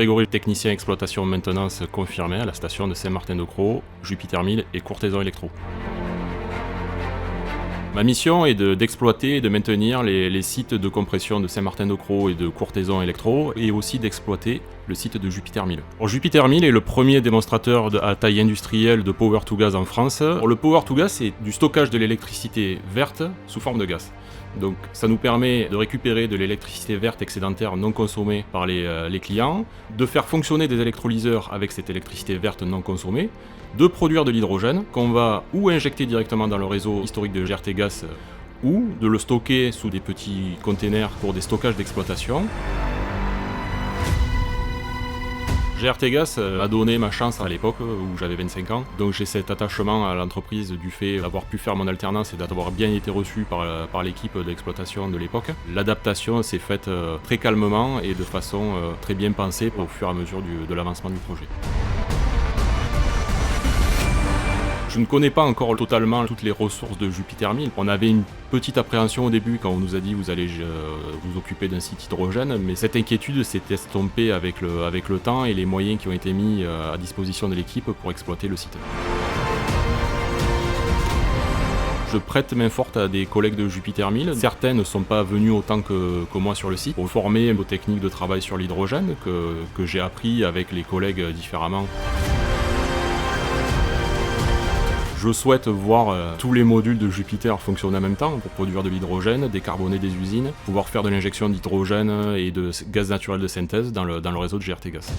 Grégory, technicien exploitation maintenance confirmé à la station de Saint-Martin-de-Crau, Jupiter 1000 et Courthézon Électro. Ma mission est d'exploiter et de maintenir les sites de compression de Saint-Martin-de-Crau et de Courthézon Électro, et aussi d'exploiter le site de Jupiter 1000. Alors, Jupiter 1000 est le premier démonstrateur à taille industrielle de Power to Gas en France. Alors, le Power to Gas, c'est du stockage de l'électricité verte sous forme de gaz. Donc ça nous permet de récupérer de l'électricité verte excédentaire non consommée par les clients, de faire fonctionner des électrolyseurs avec cette électricité verte non consommée, de produire de l'hydrogène qu'on va ou injecter directement dans le réseau historique de GRT Gas ou de le stocker sous des petits containers pour des stockages d'exploitation. GRT Gas m'a donné ma chance à l'époque où j'avais 25 ans, donc j'ai cet attachement à l'entreprise du fait d'avoir pu faire mon alternance et d'avoir bien été reçu par l'équipe d'exploitation de l'époque. L'adaptation s'est faite très calmement et de façon très bien pensée au fur et à mesure de l'avancement du projet. Je ne connais pas encore totalement toutes les ressources de Jupiter 1000. On avait une petite appréhension au début quand on nous a dit vous allez vous occuper d'un site hydrogène, mais cette inquiétude s'est estompée avec le temps et les moyens qui ont été mis à disposition de l'équipe pour exploiter le site. Je prête main forte à des collègues de Jupiter 1000. Certains ne sont pas venus autant que moi sur le site pour former aux techniques de travail sur l'hydrogène que j'ai appris avec les collègues différemment. Je souhaite voir tous les modules de Jupiter fonctionner en même temps pour produire de l'hydrogène, décarboner des usines, pouvoir faire de l'injection d'hydrogène et de gaz naturel de synthèse dans le réseau de GRT Gas.